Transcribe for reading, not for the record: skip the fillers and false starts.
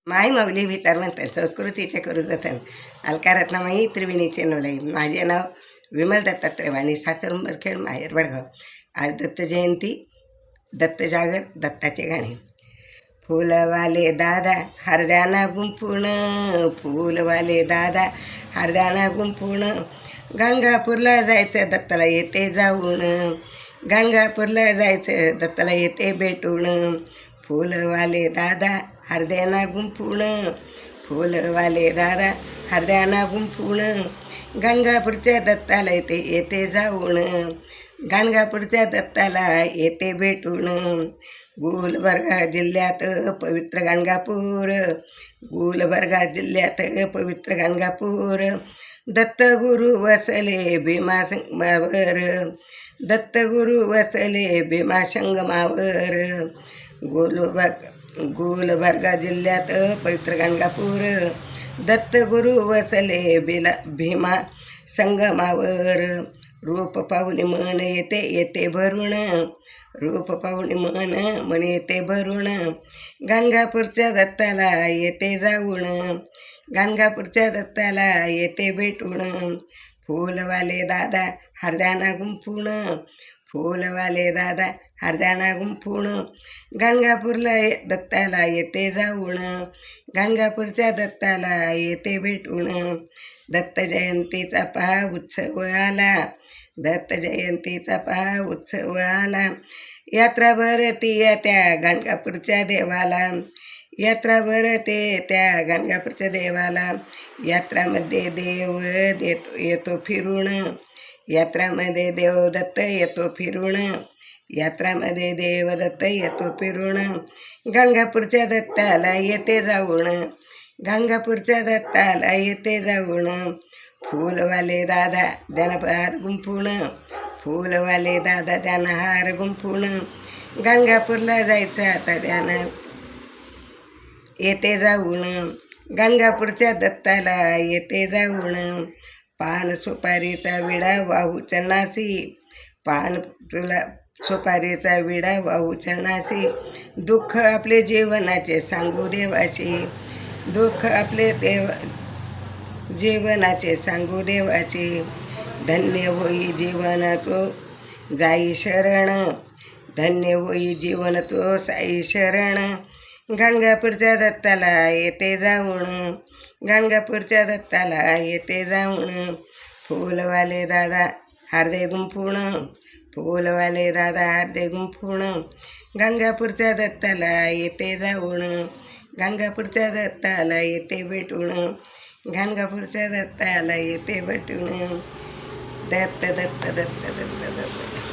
माय मौली भितर म्हणतात संस्कृतीचे करू जतन अलकारत्नामाई त्रिवेणीचे नोलाई. माझे नाव विमल दत्तात्रय वाणी, सासर उंबरखेड, माहेर वडगाव. आज दत्त जयंती, दत्त जागर, दत्ताचे गाणे. फुलवाले दादा हरद्याना गुंफून, फुलवाले दादा हरद्याना गुंफून, गाणगापूरला जायचं दत्ताला येते जाऊन, गाणगापूरला जायचं दत्ताला येते भेटून. फुलवाले दादा हरद्याना गुंफून, फुलवाले दादा हरद्याना गुंफून, गाणगापूरच्या दत्ताला येते जाऊन, गाणगापूरच्या दत्ताला येते भेटून. गुलबर्गा जिल्ह्यात पवित्र गाणगापूर, गुलबर्गा जिल्ह्यात पवित्र गाणगापूर, दत्तगुरु वसले भीमासंगमावर, दत्तगुरु वसले भीमासंगमावर. गुलबर्गा जिल्ह्यात पवित्र गाणगापूर, दत्तगुरु वसले भीमा संगमावर. रूप पाहुणे मन येते भरून, रूप पाहुणे मन येते भरून, गाणगापूरच्या दत्ताला येते जाऊन, गाणगापूरच्या दत्ताला येते भेटून. फुलवाले दादा हरद्याना गुंफून, फुलवाले दादा हरद्याना गुंफून, गाणगापूरला दत्ताला येते जाऊन, गाणगापूरच्या दत्ताला येते भेटून. दत्त जयंतीचा पहा उत्सव आला, दत्त जयंतीचा पहा उत्सव आला, यात्रा भरती त्या गाणगापूरच्या देवाला, यात्रा भरते त्या गाणगापूरच्या देवाला. यात्रामध्ये देव येतो फिरून, यात्रामध्ये देव दत्त येतो फिरून, यात्रामध्ये देव दत्त येतो फिरून, गाणगापूरच्या दत्ताला येते जाऊन, गाणगापूरच्या दत्ताला येते जाऊन. फुलवाले दादा द्याना हार गुंफून, फुलवाले दादा द्याना हार गुंफून, गाणगापूरला जायचं आता द्यानं येते जाऊन, गाणगापूरच्या दत्ताला येते जाऊन. पान सुपारीचा विडा वाहू चरणासी, पान तुला सुपारीचा विडा वाहू चरणासी, दुःख आपले जीवनाचे सांगू देवाची, दुःख आपले जीवनाचे सांगू देवाची. धन्य होई जीवन तो जाई शरण, धन्य होई जीवन तो साई शरण, गाणगापूरच्या दत्ताला येते जाऊन, गाणगापूरच्या दत्ताला येते जाऊन. फुलवाले दादा हार्दे गुंफून, फुलवाले दादा हार्दे गुंफून, गाणगापूरच्या दत्ताला येते जाऊन, गाणगापूरच्या दत्ताला येते भेटून, गाणगापूरच्या दत्ताला येते भेटून. दत्त दत्त दत्त दत्त दत्त.